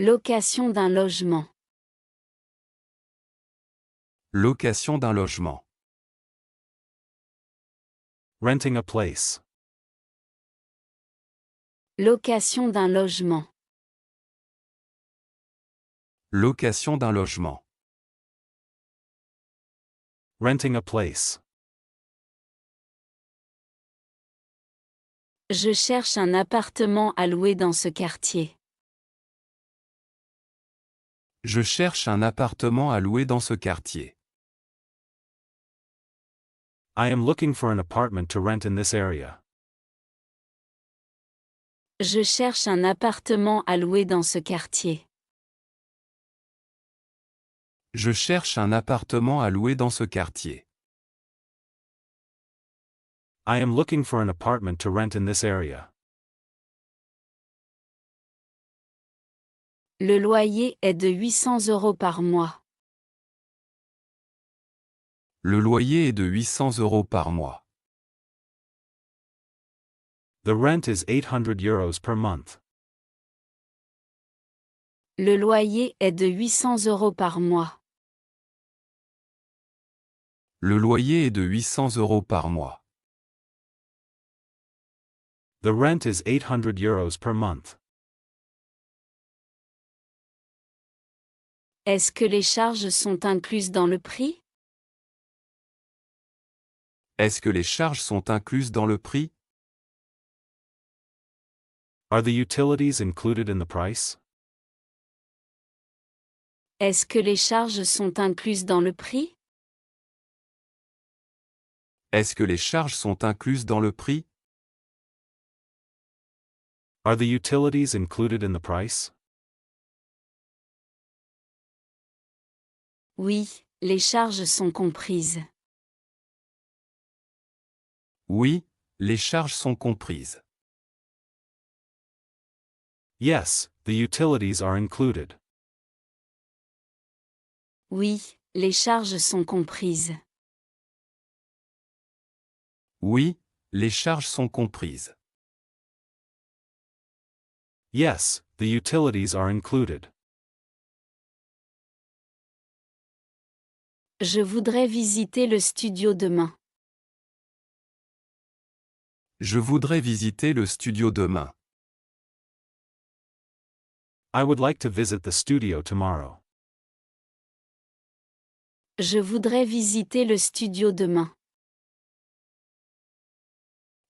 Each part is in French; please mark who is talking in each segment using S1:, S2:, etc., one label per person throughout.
S1: Location d'un logement.
S2: Location d'un logement.
S3: Renting a place.
S1: Location d'un logement.
S2: Location d'un logement.
S3: Renting a place.
S1: Je cherche un appartement à louer dans ce quartier.
S2: Je cherche un appartement à louer dans ce quartier.
S3: I am looking for an apartment to rent in this area.
S1: Je cherche un appartement à louer dans ce quartier.
S2: Je cherche un appartement à louer dans ce quartier.
S3: I am looking for an apartment to rent in this area.
S1: Le loyer est de 800 € par mois.
S2: Le loyer est de 800 € par mois.
S3: The rent is 800 euros per month.
S1: Le loyer est de 800 € par mois.
S2: Le loyer est de 800 € par mois.
S3: The rent is 800 euros per month.
S1: Est-ce que les charges sont incluses dans le prix?
S2: Est-ce que les charges sont incluses dans le prix?
S3: Are the utilities included in the price?
S1: Est-ce que les charges sont incluses dans le prix?
S2: Est-ce que les charges sont incluses dans le prix?
S3: Are the utilities included in the price?
S1: Oui, les charges sont comprises.
S2: Oui, les charges sont comprises.
S3: Yes, the utilities are included.
S1: Oui, les charges sont comprises.
S2: Oui, les charges sont comprises.
S3: Yes, the utilities are included.
S1: Je voudrais visiter le studio demain.
S2: Je voudrais visiter le studio demain.
S3: I would like to visit the studio tomorrow.
S1: Je voudrais visiter le studio demain.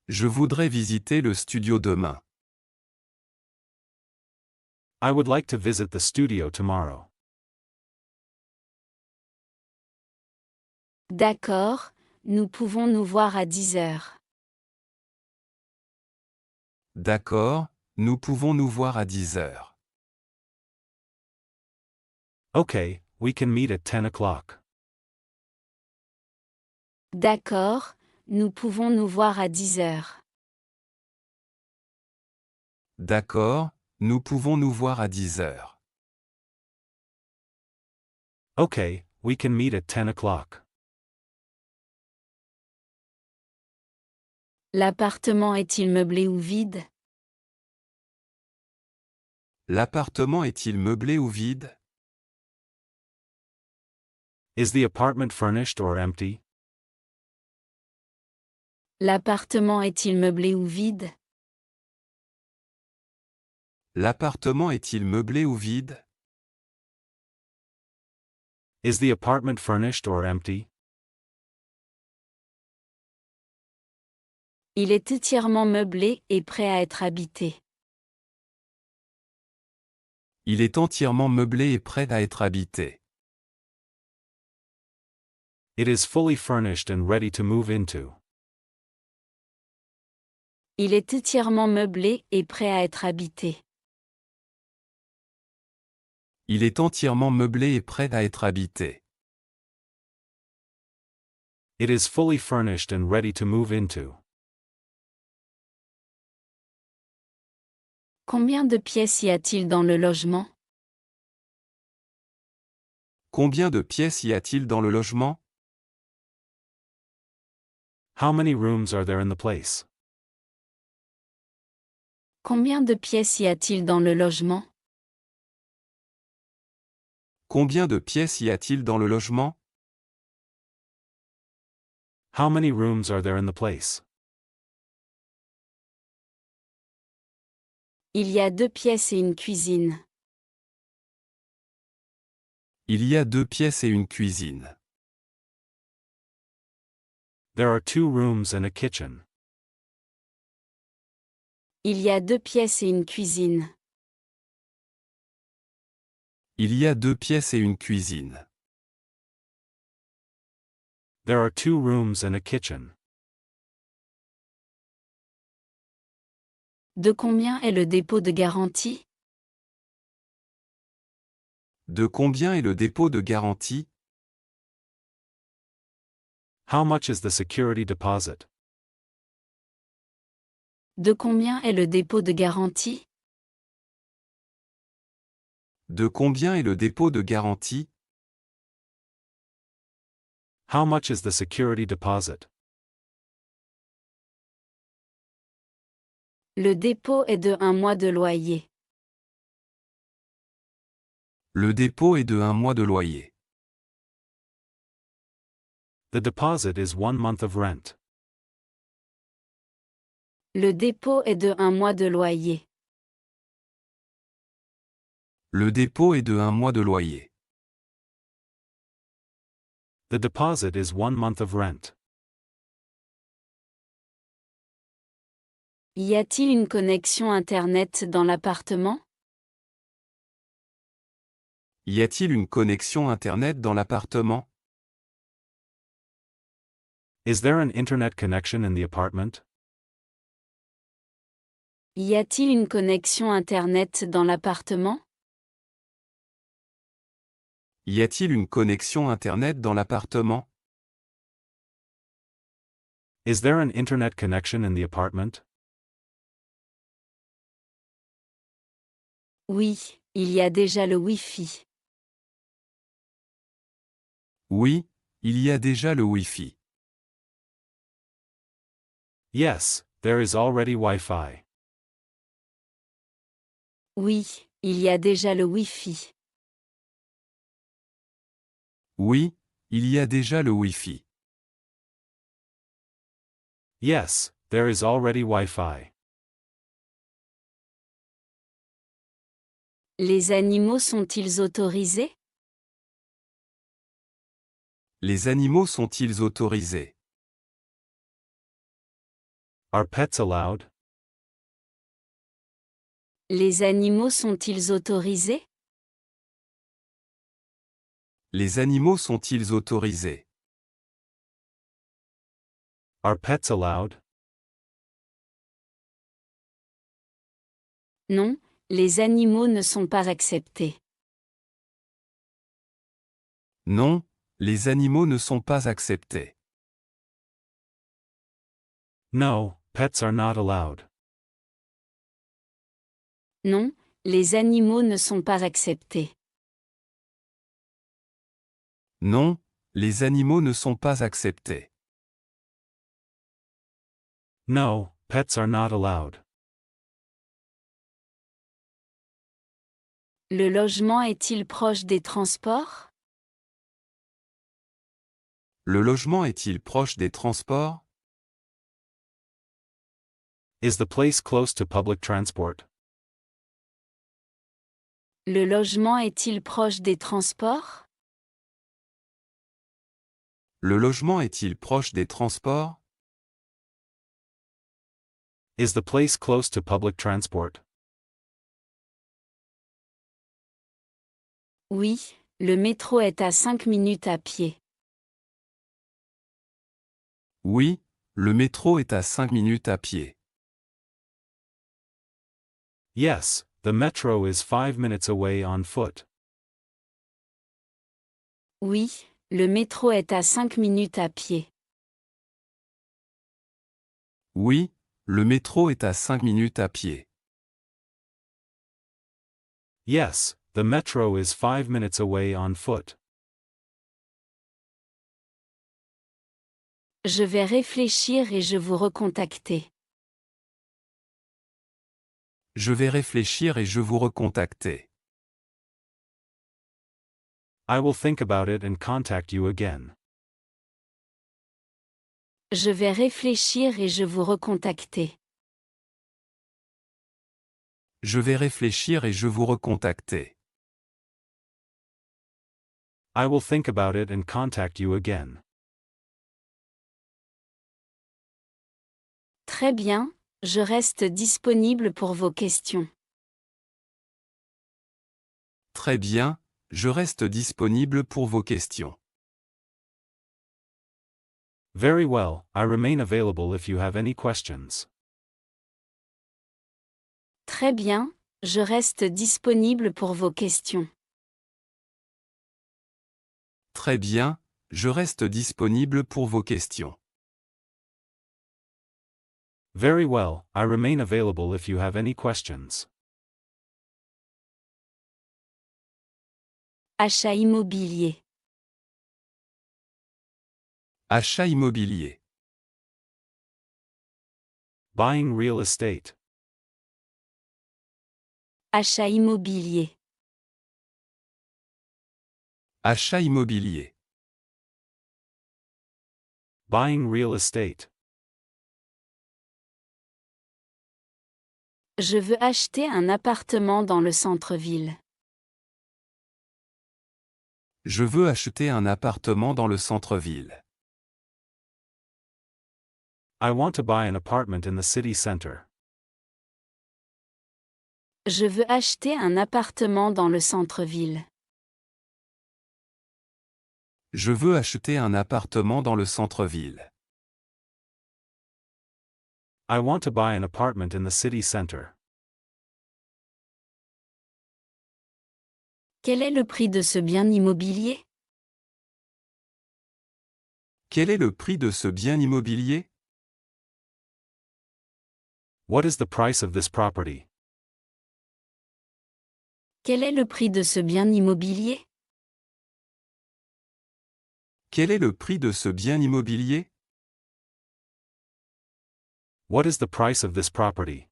S2: Je voudrais visiter le studio demain.
S3: I would like to visit the studio tomorrow.
S1: D'accord, nous pouvons nous voir à 10 heures.
S2: D'accord, nous pouvons nous voir à 10 heures.
S3: Okay, we can meet at 10 o'clock.
S1: D'accord, nous pouvons nous voir à 10 heures.
S2: D'accord, nous pouvons nous voir à 10 heures.
S3: Okay, we can meet at 10 o'clock.
S1: L'appartement est-il meublé ou vide?
S2: L'appartement est-il meublé ou vide?
S3: Is the apartment furnished or empty?
S1: L'appartement est-il meublé ou vide?
S2: L'appartement est-il meublé ou vide?
S3: Is the apartment furnished or empty?
S1: Il est entièrement meublé et prêt à être habité.
S2: Il est entièrement meublé et prêt à être habité.
S3: It is fully furnished and ready to move into.
S1: Il est entièrement meublé et prêt à être habité.
S2: Il est entièrement meublé et prêt à être habité.
S3: It is fully furnished and ready to move into.
S1: Combien de pièces y a-t-il dans le logement?
S2: Combien de pièces y a-t-il dans le logement?
S3: How many rooms are there in the place?
S1: Combien de pièces y a-t-il dans le logement?
S2: Combien de pièces y a-t-il dans le logement?
S3: How many rooms are there in the place?
S1: Il y a 2 pièces et une cuisine.
S2: Il y a 2 pièces et une cuisine.
S3: There are 2 rooms and a kitchen.
S1: Il y a 2 pièces et une cuisine.
S2: Il y a 2 pièces et une cuisine.
S3: There are 2 rooms and a kitchen.
S1: De combien est le dépôt de garantie?
S2: De combien est le dépôt de garantie?
S3: How much is the security deposit?
S1: De combien est le dépôt de garantie?
S2: De combien est le dépôt de garantie?
S3: How much is the security deposit?
S1: Le dépôt est de 1 mois de loyer.
S2: Le dépôt est de 1 mois de loyer.
S3: The deposit is 1 month of rent.
S1: Le dépôt est de 1 mois de loyer.
S2: Le dépôt est de 1 mois de loyer.
S3: The deposit is 1 month of rent.
S1: Y a-t-il une connexion Internet dans l'appartement?
S2: Y a-t-il une connexion Internet dans l'appartement?
S3: Is there an internet connection in the apartment?
S1: Y a-t-il une connexion Internet dans l'appartement?
S2: Y a-t-il une connexion Internet dans l'appartement?
S3: Is there an internet connection in the apartment?
S1: Oui, il y a déjà le Wi-Fi.
S2: Oui, il y a déjà le Wi-Fi.
S3: Yes, there is already Wi-Fi.
S1: Oui, il y a déjà le Wi-Fi.
S2: Oui, il y a déjà le Wi-Fi.
S3: Yes, there is already Wi-Fi.
S1: Les animaux sont-ils autorisés?
S2: Les animaux sont-ils autorisés?
S3: Are pets allowed?
S1: Les animaux sont-ils autorisés?
S2: Les animaux sont-ils autorisés?
S3: Are pets allowed?
S1: Non, les animaux ne sont pas acceptés.
S2: Non, les animaux ne sont pas acceptés.
S3: No, pets are not allowed.
S1: Non, les animaux ne sont pas acceptés.
S2: Non, les animaux ne sont pas acceptés.
S3: No, pets are not allowed.
S1: Le logement est-il proche des transports?
S2: Le logement est-il proche des transports?
S3: Is the place close to public transport?
S1: Le logement est-il proche des transports?
S2: Le logement est-il proche des transports?
S3: Is the place close to public transport?
S1: Oui, le métro est à 5 minutes à pied.
S2: Oui, le métro est à 5 minutes à pied.
S3: Yes, the metro is 5 minutes away on foot.
S1: Oui, le métro est à 5 minutes à pied.
S2: Oui, le métro est à 5 minutes à pied.
S3: Yes, the metro is 5 minutes away on foot.
S1: Je vais réfléchir et je vous recontacter.
S2: Je vais réfléchir et je vous recontacter.
S3: I will think about it and contact you again.
S1: Je vais réfléchir et je vous recontacter.
S2: Je vais réfléchir et je vous recontacter.
S3: I will think about it and contact you again.
S1: Très bien, je reste disponible pour vos questions.
S2: Très bien, je reste disponible pour vos questions.
S3: Very well, I remain available if you have any questions.
S1: Très bien, je reste disponible pour vos questions.
S2: Très bien, je reste disponible pour vos questions.
S3: Very well, I remain available if you have any questions.
S1: Achat immobilier.
S2: Achat immobilier.
S3: Buying real estate.
S1: Achat immobilier.
S2: Achat immobilier.
S3: Buying real estate.
S1: Je veux acheter un appartement dans le centre-ville.
S2: Je veux acheter un appartement dans le centre-ville.
S3: I want to buy an apartment in the city center.
S1: Je veux acheter un appartement dans le centre-ville.
S2: Je veux acheter un appartement dans le centre-ville.
S3: I want to buy an apartment in the city center.
S1: Quel est le prix de ce bien immobilier?
S2: Quel est le prix de ce bien immobilier?
S3: What is the price of this property?
S1: Quel est le prix de ce bien immobilier?
S2: Quel est le prix de ce bien immobilier?
S3: What is the price of this property?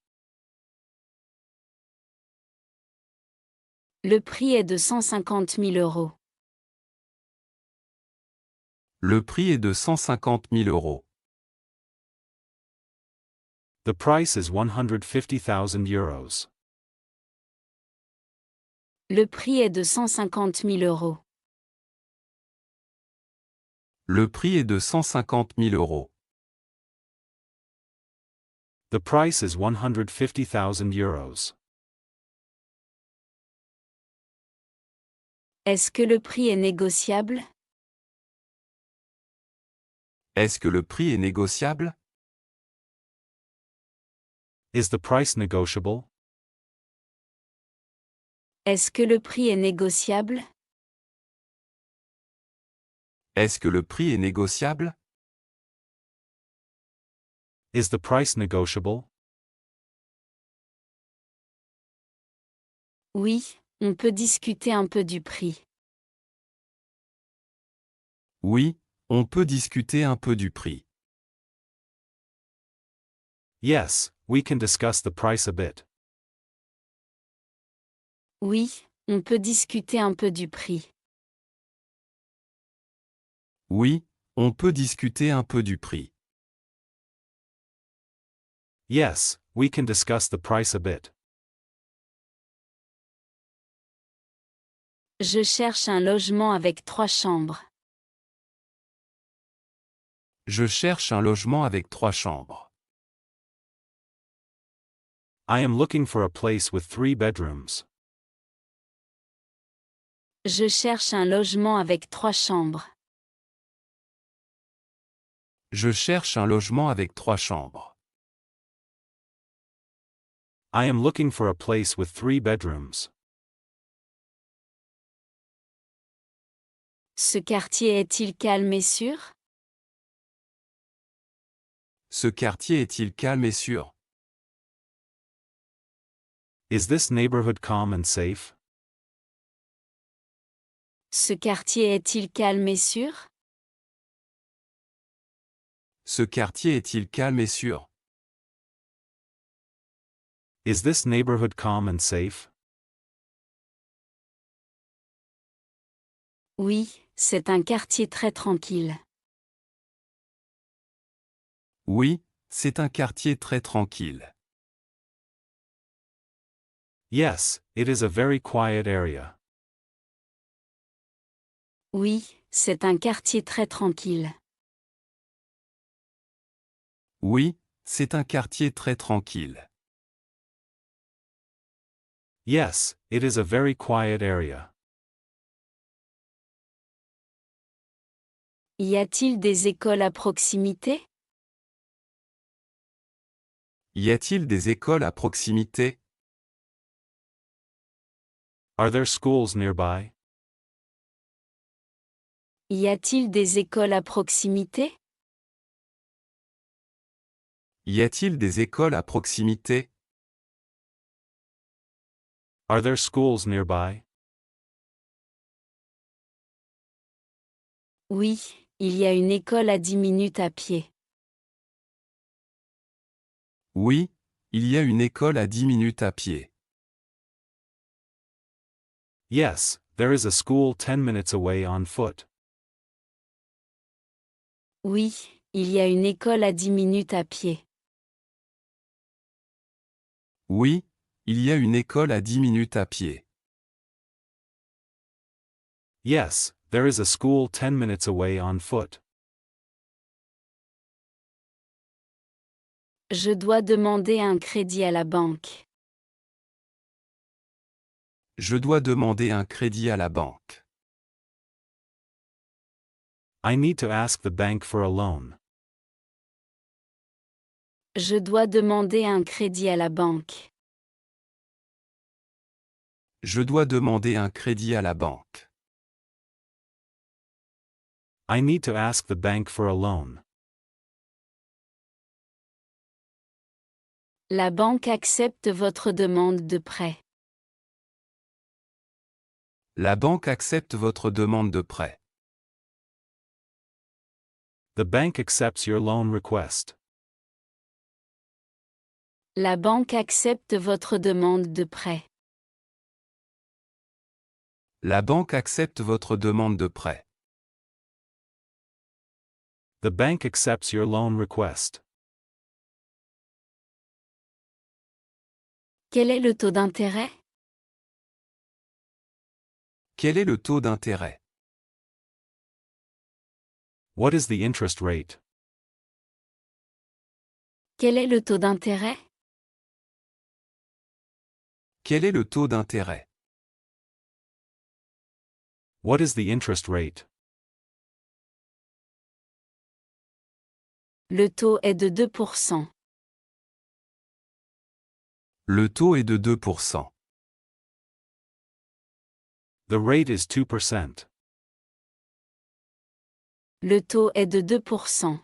S1: Le prix est de 150 000 euros.
S2: Le prix est de 150 000 euros.
S3: The price is 150,000 euros.
S1: Le prix est de 150 000 euros.
S2: Le prix est de 150 000 euros.
S3: The price is 150,000 euros.
S1: Est-ce que le prix est négociable?
S2: Est-ce que le prix est négociable?
S3: Is the price negotiable?
S1: Est-ce que le prix est négociable?
S2: Est-ce que le prix est négociable?
S3: Is the price negotiable?
S1: Oui, on peut discuter un peu du prix.
S2: Oui, on peut discuter un peu du prix.
S3: Yes, we can discuss the price a bit.
S1: Oui, on peut discuter un peu du prix.
S2: Oui, on peut discuter un peu du prix.
S3: Yes, we can discuss the price a bit.
S1: Je cherche un logement avec 3 chambres.
S2: Je cherche un logement avec 3 chambres.
S3: I am looking for a place with 3 bedrooms.
S1: Je cherche un logement avec 3 chambres.
S2: Je cherche un logement avec 3 chambres.
S3: I am looking for a place with 3 bedrooms.
S1: Ce quartier est-il calme et sûr?
S2: Ce quartier est-il calme et sûr?
S3: Is this neighborhood calm and safe?
S1: Ce quartier est-il calme et sûr?
S2: Ce quartier est-il calme et sûr?
S3: Is this neighborhood calm and safe?
S1: Oui, c'est un quartier très tranquille.
S2: Oui, c'est un quartier très tranquille.
S3: Yes, it is a very quiet area.
S1: Oui, c'est un quartier très tranquille.
S2: Oui, c'est un quartier très tranquille.
S3: Yes, it is a very quiet area.
S1: Y a-t-il des écoles à proximité?
S2: Y a-t-il des écoles à proximité?
S3: Are there schools nearby?
S1: Y a-t-il des écoles à proximité?
S2: Y a-t-il des écoles à proximité?
S3: Are there schools nearby?
S1: Oui, il y a une école à 10 minutes à pied.
S2: Oui, il y a une école à 10 minutes à pied.
S3: Yes, there is a school 10 minutes away on foot.
S1: Oui, il y a une école à 10 minutes à pied.
S2: Oui, il y a une école à 10 minutes à pied.
S3: Yes, there is a school 10 minutes away on foot.
S1: Je dois demander un crédit à la banque.
S2: Je dois demander un crédit à la banque.
S3: I need to ask the bank for a loan.
S1: Je dois demander un crédit à la banque.
S2: Je dois demander un crédit à la banque.
S3: I need to ask the bank for a loan.
S1: La banque accepte votre demande de prêt.
S2: La banque accepte votre demande de prêt.
S3: The bank accepts your loan request.
S1: La banque accepte votre demande de prêt.
S2: La banque accepte votre demande de prêt.
S3: The bank accepts your loan request.
S1: Quel est le taux d'intérêt?
S2: Quel est le taux d'intérêt?
S3: What is the interest rate?
S1: Quel est le taux d'intérêt?
S2: Quel est le taux d'intérêt?
S3: What is the interest rate?
S1: Le taux est de 2%.
S2: Le taux est de 2%.
S3: The rate is 2%.
S1: Le taux est de 2%.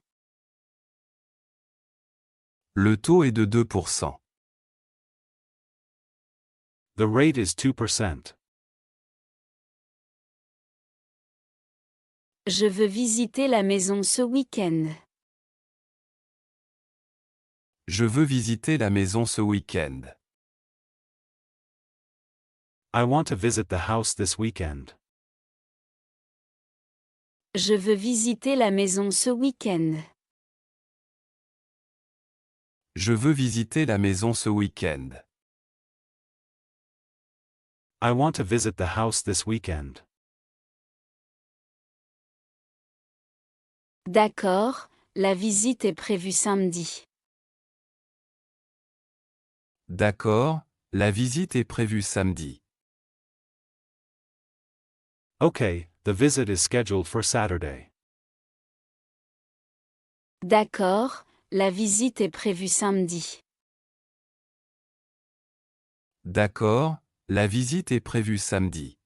S2: Le taux est de 2%.
S3: The rate is 2%.
S1: Je veux visiter la maison ce week-end.
S2: Je veux visiter la maison ce week-end.
S3: I want to visit the house this weekend.
S1: Je veux visiter la maison ce week-end.
S2: Je veux visiter la maison ce week-end.
S3: I want to visit the house this weekend.
S1: D'accord, la visite est prévue samedi.
S2: D'accord, la visite est prévue samedi.
S3: Okay, the visit is scheduled for Saturday.
S1: D'accord, la visite est prévue samedi.
S2: D'accord, la visite est prévue samedi.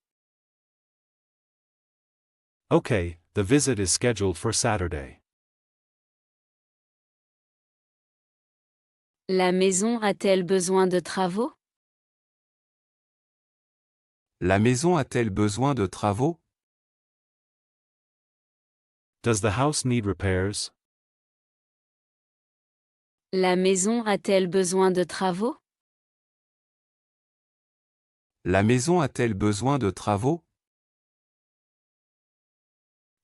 S3: Okay, the visit is scheduled for Saturday.
S1: La maison a-t-elle besoin de travaux?
S2: La maison a-t-elle besoin de travaux?
S3: Does the house need repairs?
S1: La maison a-t-elle besoin de travaux?
S2: La maison a-t-elle besoin de travaux?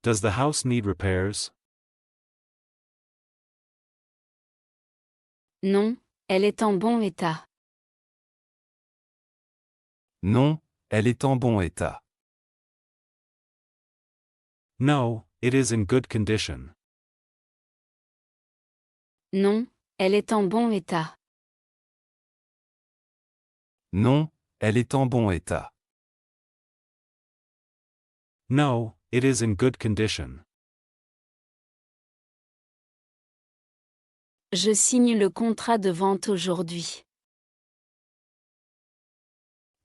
S3: Does the house need repairs?
S1: Non, elle est en bon état.
S2: Non, elle est en bon état.
S3: No, it is in good condition.
S1: Non, elle est en bon état.
S2: Non, elle est en bon état.
S3: No, it is in good condition.
S1: Je signe le contrat de vente aujourd'hui.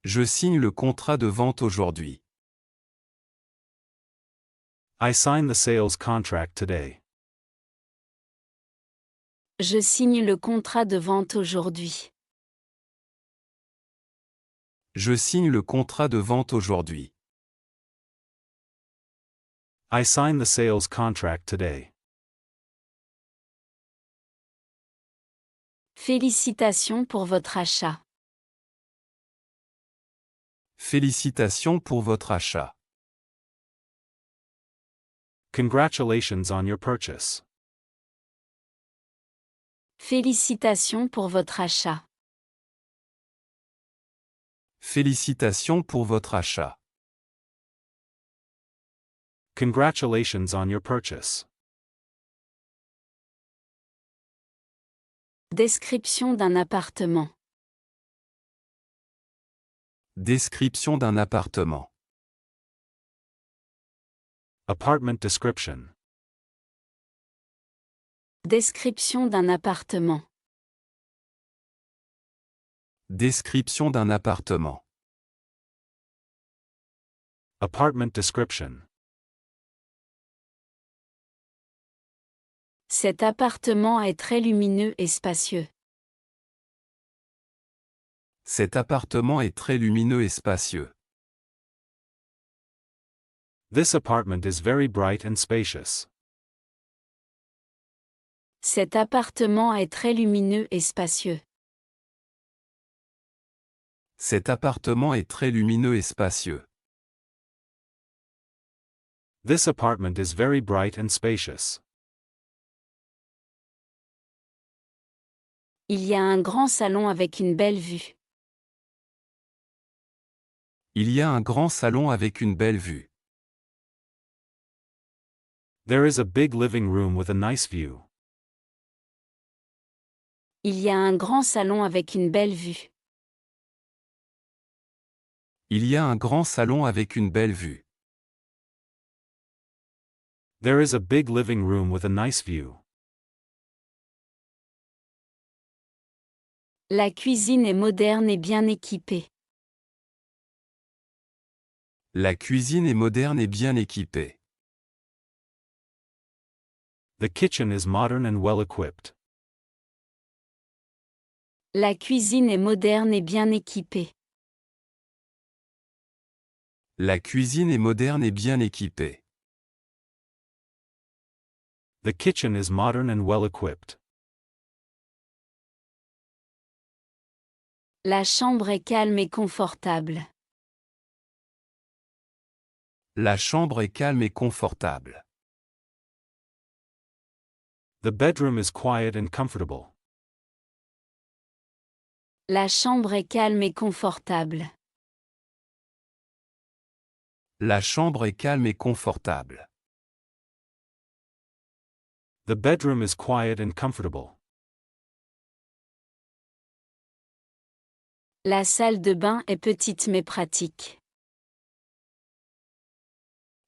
S2: Je signe le contrat de vente aujourd'hui.
S3: I sign the sales contract today.
S1: Je signe le contrat de vente aujourd'hui.
S2: Je signe le contrat de vente aujourd'hui.
S3: I sign the sales contract today.
S1: Félicitations pour votre achat.
S2: Félicitations pour votre achat.
S3: Congratulations on your purchase.
S1: Félicitations pour votre achat.
S2: Félicitations pour votre achat.
S3: Congratulations on your purchase.
S1: Description d'un appartement.
S2: Description d'un appartement.
S3: Apartment description.
S1: Description d'un appartement.
S2: Description d'un appartement.
S3: Apartment description.
S1: Cet appartement est très lumineux et spacieux.
S2: Cet appartement est très lumineux et spacieux.
S3: This apartment is very bright and spacious.
S1: Cet appartement est très lumineux et spacieux.
S2: Cet appartement est très lumineux et spacieux.
S3: This apartment is very bright and spacious.
S1: Il y a un grand salon avec une belle vue.
S2: Il y a un grand salon avec une belle vue.
S3: There is a big living room with a nice view.
S1: Il y a un grand salon avec une belle vue.
S2: Il y a un grand salon avec une belle vue.
S3: There is a big living room with a nice view.
S1: La cuisine est moderne et bien équipée.
S2: La cuisine est moderne et bien équipée.
S3: The kitchen is modern and well equipped.
S1: La cuisine est moderne et bien équipée.
S2: La cuisine est moderne et bien équipée.
S3: The kitchen is modern and well equipped.
S1: La chambre est calme et confortable.
S2: La chambre est calme et confortable.
S3: The bedroom is quiet and comfortable.
S1: La chambre est calme et confortable.
S2: La chambre est calme et confortable.
S3: The bedroom is quiet and comfortable.
S1: La salle de bain est petite mais pratique.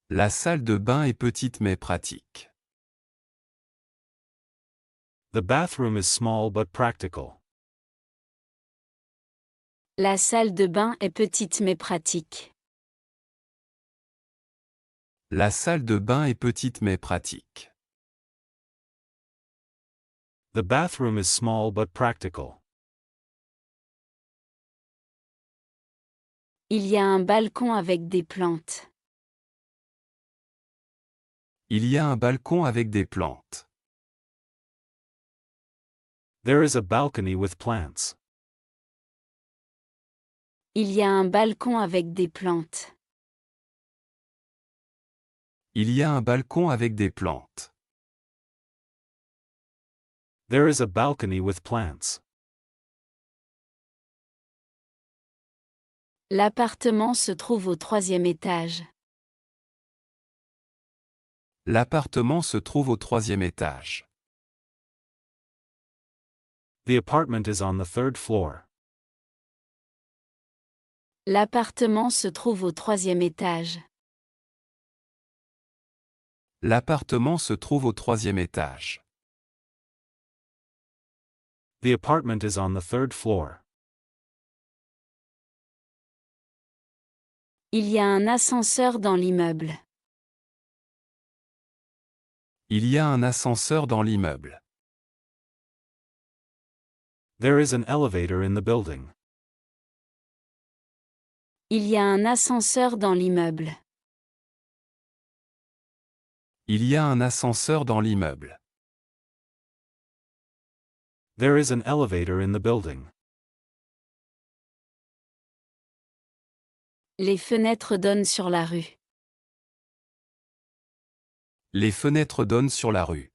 S2: La salle de bain est petite mais pratique.
S3: The bathroom is small but practical.
S1: La salle de bain est petite mais pratique.
S2: La salle de bain est petite mais pratique.
S3: The bathroom is small but practical.
S1: Il y a un balcon avec des plantes.
S2: Il y a un balcon avec des plantes.
S3: There is a balcony with plants.
S1: Il y a un balcon avec des plantes.
S2: Il y a un balcon avec des plantes.
S3: There is a balcony with plants.
S1: L'appartement se trouve au 3e étage.
S2: L'appartement se trouve au 3e étage.
S3: The apartment is on the 3rd floor.
S1: L'appartement se trouve au 3e étage.
S2: L'appartement se trouve au 3e étage.
S3: The apartment is on the 3rd floor.
S1: Il y a un ascenseur dans l'immeuble.
S2: Il y a un ascenseur dans l'immeuble.
S3: There is an elevator in the building.
S1: Il y a un ascenseur dans l'immeuble.
S2: Il y a un ascenseur dans l'immeuble.
S3: There is an elevator in the building.
S1: Les fenêtres donnent sur la rue.
S2: Les fenêtres donnent sur la rue.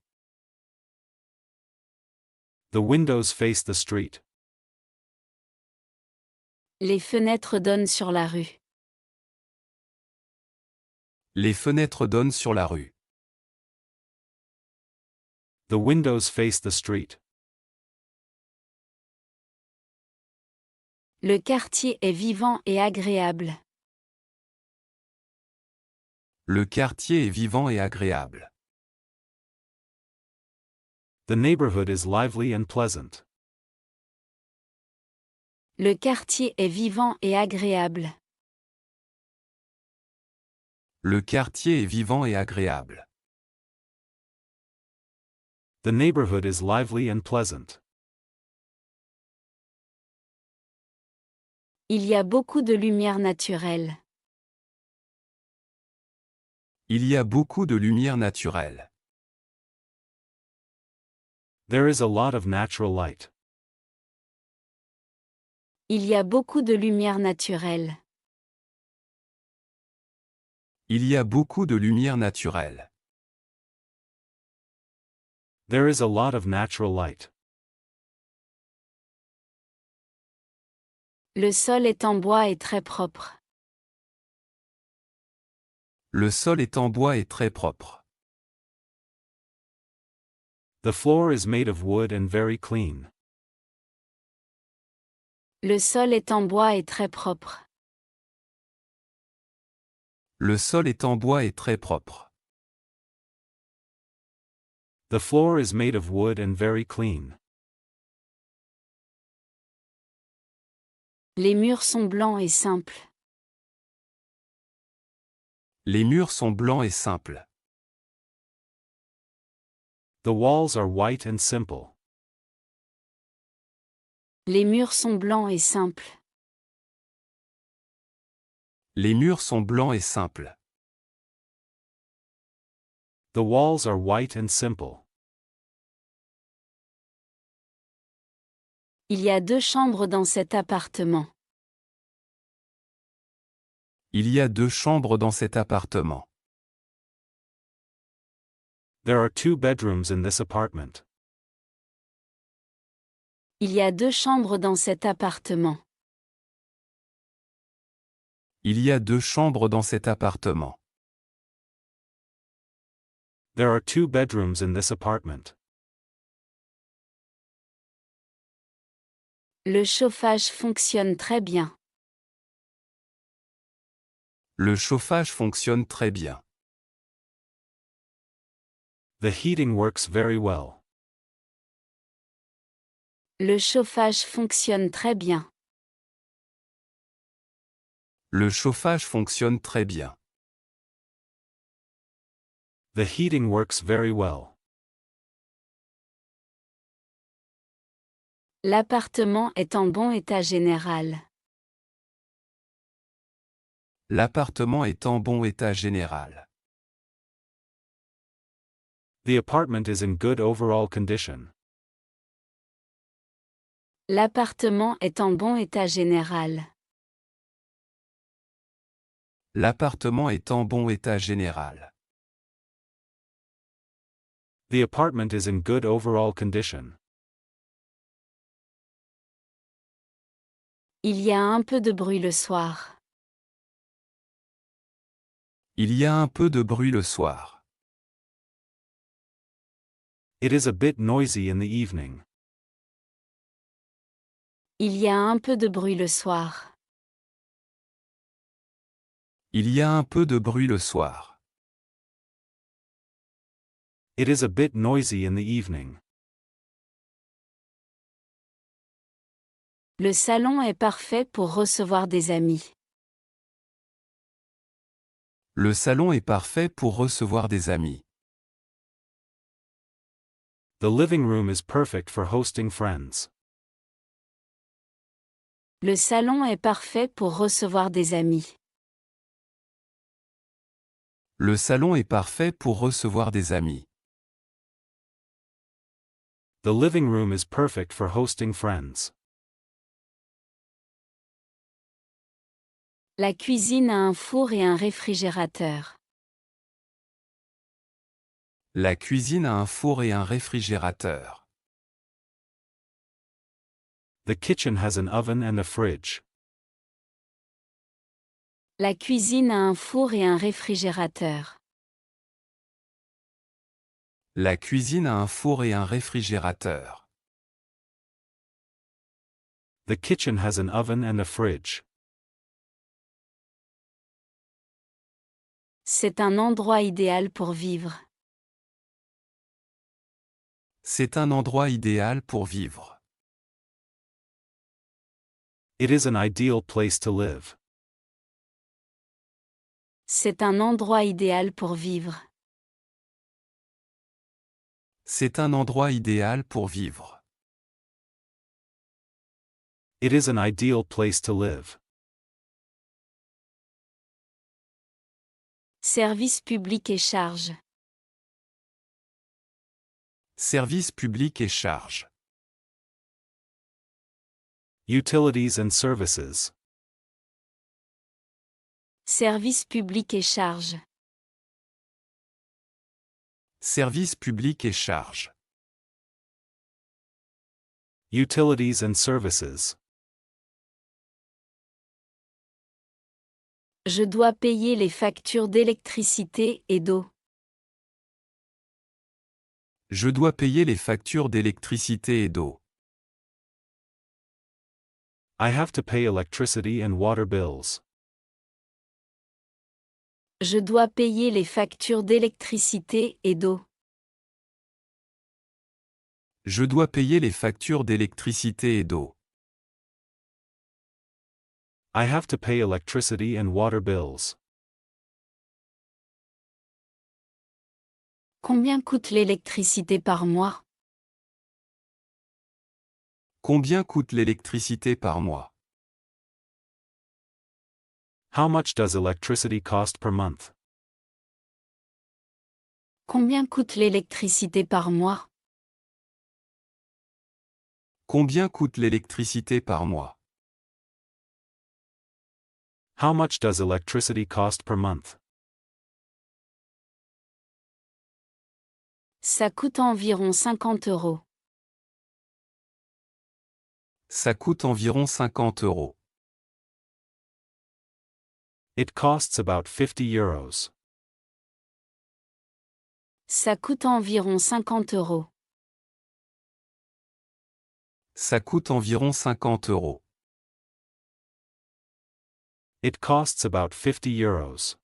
S3: The windows face the street.
S1: Les fenêtres donnent sur la rue.
S2: Les fenêtres donnent sur la rue.
S3: The windows face the street.
S1: Le quartier est vivant et agréable.
S2: Le quartier est vivant et agréable.
S3: The neighborhood is lively and pleasant.
S1: Le quartier est vivant et agréable.
S2: Le quartier est vivant et agréable.
S3: The neighborhood is lively and pleasant.
S1: Il y a beaucoup de lumière naturelle.
S2: Il y a beaucoup de lumière naturelle.
S3: There is a lot of natural light.
S1: Il y a beaucoup de lumière naturelle.
S2: Il y a beaucoup de lumière naturelle.
S3: There is a lot of natural light.
S1: Le sol est en bois et très propre.
S2: Le sol est en bois et très propre.
S3: The floor is made of wood and very clean.
S1: Le sol est en bois et très propre.
S2: Le sol est en bois et très propre.
S3: The floor is made of wood and very clean.
S1: Les murs sont blancs et simples.
S2: Les murs sont blancs et simples.
S3: The walls are white and simple.
S1: Les murs sont blancs et simples.
S2: Les murs sont blancs et simples.
S3: The walls are white and simple.
S1: Il y a 2 chambres dans cet appartement.
S2: Il y a 2 chambres dans cet appartement.
S3: There are 2 bedrooms in this apartment.
S1: Il y a 2 chambres dans cet appartement.
S2: Il y a 2 chambres dans cet appartement.
S3: There are 2 bedrooms in this apartment.
S1: Le chauffage fonctionne très bien.
S2: Le chauffage fonctionne très bien.
S3: The heating works very well.
S1: Le chauffage fonctionne très bien.
S2: Le chauffage fonctionne très bien.
S3: The heating works very well.
S1: L'appartement est en bon état général.
S2: L'appartement est en bon état général.
S3: The apartment is in good overall condition.
S1: L'appartement est en bon état général.
S2: L'appartement est en bon état général.
S3: The apartment is in good overall condition.
S1: Il y a un peu de bruit le soir.
S2: Il y a un peu de bruit le soir.
S3: It is a bit noisy in the evening.
S1: Il y a un peu de bruit le soir.
S2: Il y a un peu de bruit le soir.
S3: It is a bit noisy in the evening.
S1: Le salon est parfait pour recevoir des amis.
S2: Le salon est parfait pour recevoir des amis.
S3: The living room is perfect for hosting friends.
S1: Le salon est parfait pour recevoir des amis.
S2: Le salon est parfait pour recevoir des amis.
S3: The living room is perfect for hosting friends.
S1: La cuisine a un four et un réfrigérateur.
S2: La cuisine a un four et un réfrigérateur.
S3: The kitchen has an oven and a fridge.
S1: La cuisine a un four et un réfrigérateur.
S2: La cuisine a un four et un réfrigérateur.
S3: The kitchen has an oven and a fridge.
S1: C'est un endroit idéal pour vivre.
S2: C'est un endroit idéal pour vivre.
S3: It is an ideal place to live.
S1: C'est un endroit idéal pour vivre.
S2: C'est un endroit idéal pour vivre.
S3: It is an ideal place to live.
S1: Service public et charges.
S2: Service public et charges.
S3: Utilities and services.
S1: Service public et charges.
S2: Service public et charges.
S3: Utilities and services.
S1: Je dois payer les factures d'électricité et d'eau.
S2: Je dois payer les factures d'électricité et d'eau.
S3: I have to pay electricity and water bills.
S1: Je dois payer les factures d'électricité et d'eau.
S2: Je dois payer les factures d'électricité et d'eau.
S3: I have to pay electricity and water bills.
S1: Combien coûte l'électricité par mois?
S2: Combien coûte l'électricité par mois?
S3: How much does electricity cost per month?
S1: Combien coûte l'électricité par mois?
S2: Combien coûte l'électricité par mois?
S3: How much does electricity cost per month?
S1: Ça coûte environ 50 €.
S2: Ça coûte environ 50 €.
S3: It costs about 50 euros.
S1: Ça coûte environ 50 €.
S2: Ça coûte environ 50 €.
S3: It costs about 50 euros.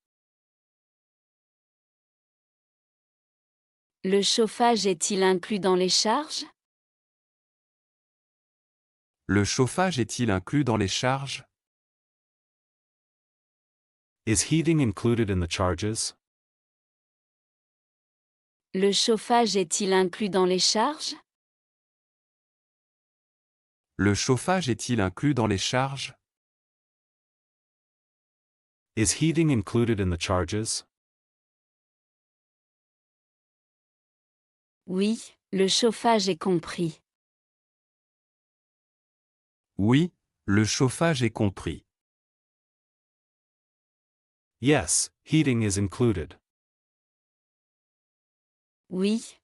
S1: Le chauffage est-il inclus dans les charges?
S2: Le chauffage est-il inclus dans les charges?
S3: Is heating included in the charges?
S1: Le chauffage est-il inclus dans les charges?
S2: Le chauffage est-il inclus dans les charges?
S3: Is heating included in the charges?
S1: Oui, le chauffage est compris.
S2: Oui, le chauffage est compris.
S3: Yes, heating is included.
S1: Oui,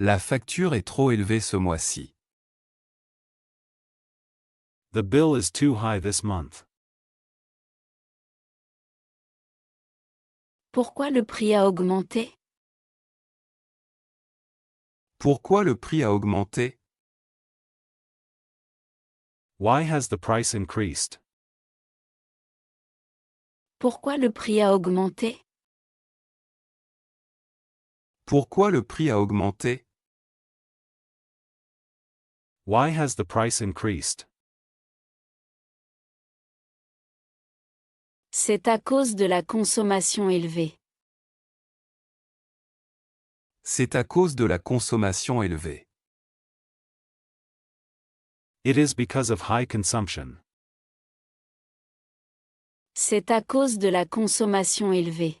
S2: La facture est trop élevée ce mois-ci.
S3: The bill is too high this month.
S1: Pourquoi le prix a augmenté?
S2: Pourquoi le prix a augmenté?
S3: Why has the price increased?
S1: Pourquoi le prix a augmenté?
S2: Pourquoi le prix a augmenté?
S3: Why has the price increased?
S1: C'est à cause de la consommation élevée.
S2: C'est à cause de la consommation élevée.
S3: It is because of high consumption.
S1: C'est à cause de la consommation élevée.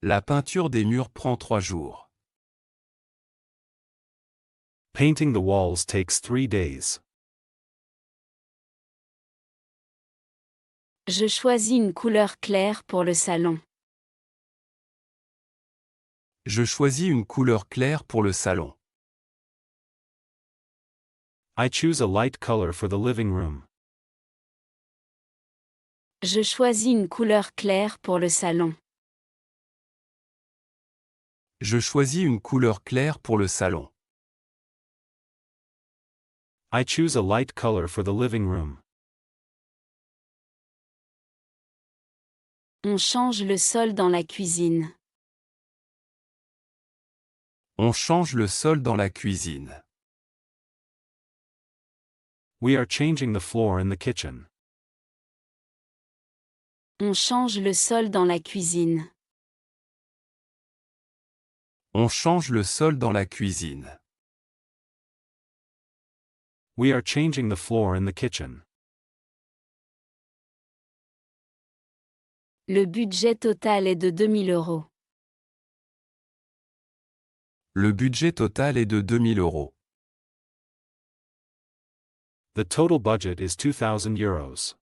S2: La peinture des murs prend 3 jours.
S3: Painting the walls takes 3 days.
S1: Je choisis une couleur claire pour le salon.
S2: Je choisis une couleur claire pour le salon.
S3: I choose a light color for the living room.
S1: Je choisis une couleur claire pour le salon.
S2: Je choisis une couleur claire pour le salon.
S3: I choose a light color for the living room.
S1: On change le sol dans la cuisine.
S2: On change le sol dans la cuisine.
S3: We are changing the floor in the kitchen.
S1: On change le sol dans la cuisine.
S2: On change le sol dans la cuisine.
S3: We are changing the floor in the kitchen.
S1: Le budget total est de 2000 €.
S2: Le budget total est de 2000 €.
S3: The total budget is €2,000.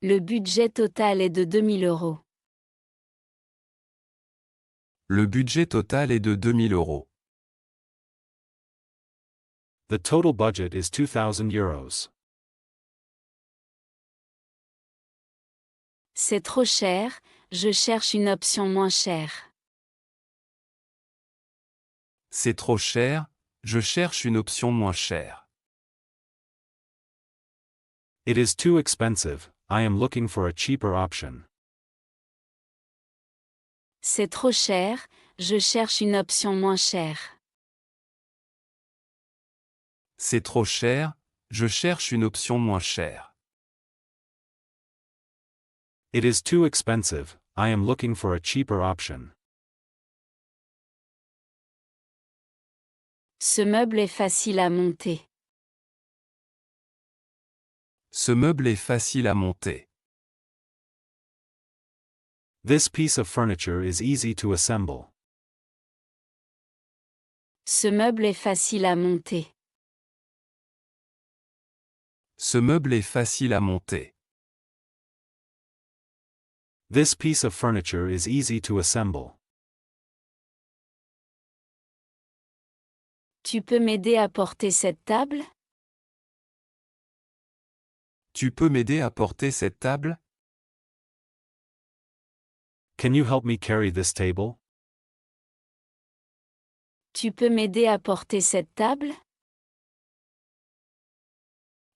S1: Le budget total est de 2000 €.
S2: Le budget total est de 2000 €.
S3: The total budget is €2,000.
S1: C'est trop cher, je cherche une option moins chère.
S2: C'est trop cher, je cherche une option moins chère.
S3: It is too expensive, I am looking for a cheaper option.
S1: C'est trop cher, je cherche une option moins chère.
S2: C'est trop cher, je cherche une option moins chère.
S3: It is too expensive, I am looking for a cheaper option.
S1: Ce meuble est facile à monter.
S2: Ce meuble est facile à monter.
S3: This piece of furniture is easy to assemble.
S1: Ce meuble est facile à monter.
S2: Ce meuble est facile à monter.
S3: This piece of furniture is easy to assemble.
S1: Tu peux m'aider à porter cette table?
S2: Tu peux m'aider à porter cette table?
S3: Can you help me carry this table?
S1: Tu peux m'aider à porter cette table?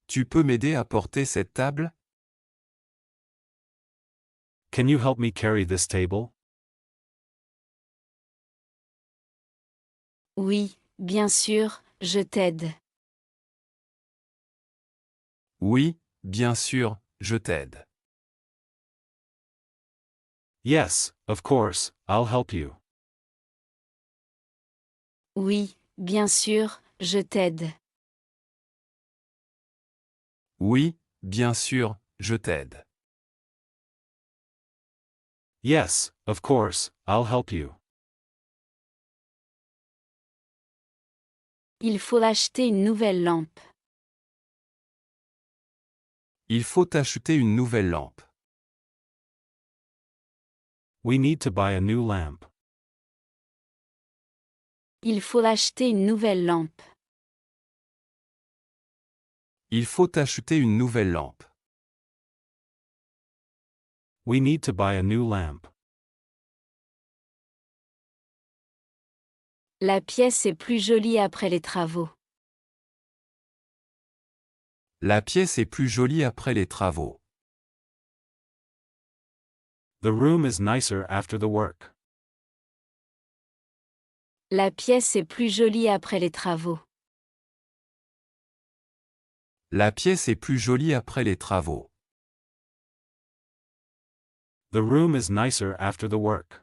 S2: Tu peux m'aider à porter cette table?
S3: Can you help me carry this table?
S1: Oui, bien sûr, je t'aide.
S2: Oui, bien sûr, je t'aide.
S3: Yes, of course, I'll help you.
S1: Oui, bien sûr, je t'aide.
S2: Oui, bien sûr, je t'aide.
S3: Yes, of course, I'll help you.
S1: Il faut acheter une nouvelle lampe.
S2: Il faut acheter une nouvelle lampe.
S3: We need to buy a new lamp.
S1: Il faut acheter une nouvelle lampe.
S2: Il faut acheter une nouvelle lampe.
S3: We need to buy a new lamp.
S1: La pièce est plus jolie après les travaux.
S2: La pièce est plus jolie après les travaux.
S3: The room is nicer after the work.
S1: La pièce est plus jolie après les travaux.
S2: La pièce est plus jolie après les travaux.
S3: The room is nicer after the work.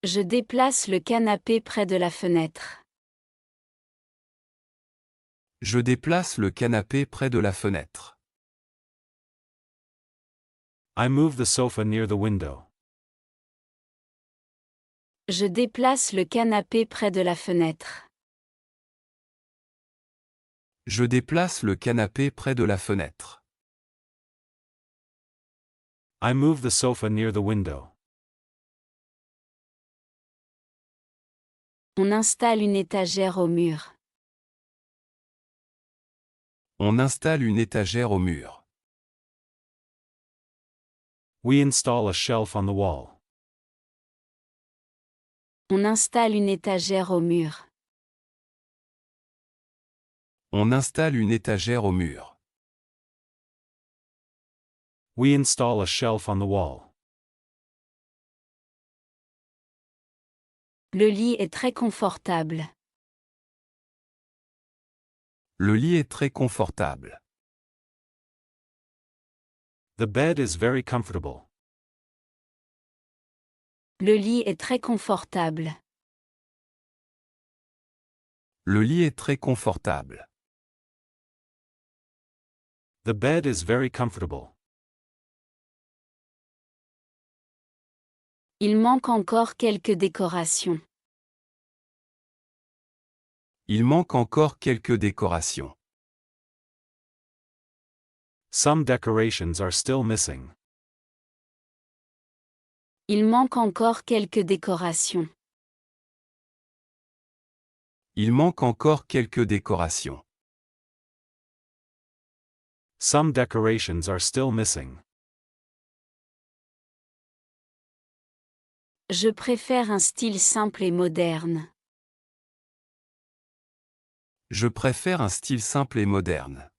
S1: Je déplace le canapé près de la fenêtre.
S2: Je déplace le canapé près de la fenêtre.
S3: I move the sofa near the window.
S1: Je déplace le canapé près de la fenêtre.
S2: Je déplace le canapé près de la fenêtre.
S3: I move the sofa near the window.
S1: On installe une étagère au mur.
S2: On installe une étagère au mur.
S3: We install a shelf on the wall.
S1: On installe une étagère au mur.
S2: On installe une étagère au mur.
S3: We install a shelf on the wall.
S1: Le lit est très confortable.
S2: Le lit est très confortable.
S3: The bed is very comfortable.
S1: Le lit est très confortable.
S2: Le lit est très confortable.
S3: The bed is very comfortable.
S1: Il manque encore quelques décorations.
S2: Il manque encore quelques décorations.
S3: Some decorations are still missing.
S1: Il manque encore quelques décorations.
S2: Il manque encore quelques décorations.
S3: Some decorations are still missing.
S1: Je préfère un style simple et moderne.
S2: Je préfère un style simple et moderne.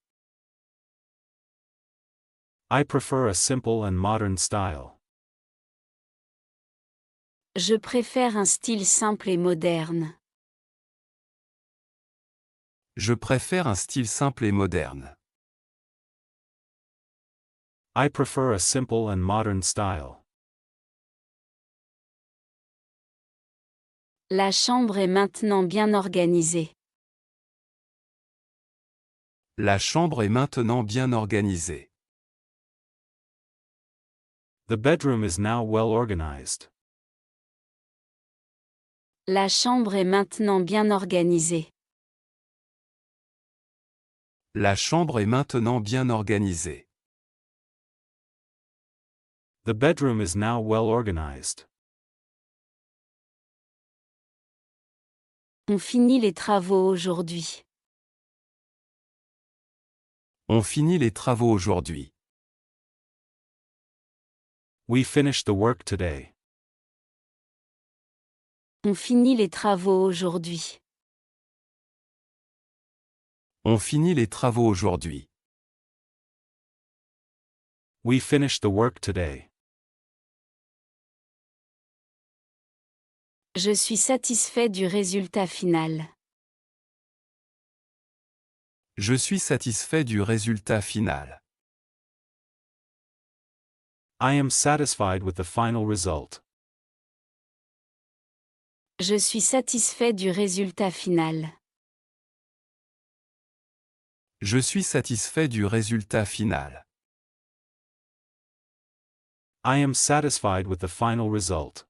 S3: I prefer a simple and modern style.
S1: Je préfère un style simple et moderne.
S2: Je préfère un style simple et moderne.
S3: I prefer a simple and modern style.
S1: La chambre est maintenant bien organisée.
S2: La chambre est maintenant bien organisée.
S3: The bedroom is now well organized.
S1: La chambre est maintenant bien organisée.
S2: La chambre est maintenant bien organisée.
S3: The bedroom is now well organized.
S1: On finit les travaux aujourd'hui.
S2: On finit les travaux aujourd'hui.
S3: We finished the work today.
S1: On finit les travaux aujourd'hui.
S2: On finit les travaux aujourd'hui.
S3: We finished the work today.
S1: Je suis satisfait du résultat final.
S2: Je suis satisfait du résultat final.
S3: I am satisfied with the final result.
S1: Je suis satisfait du résultat final.
S2: Je suis satisfait du résultat final.
S3: I am satisfied with the final result.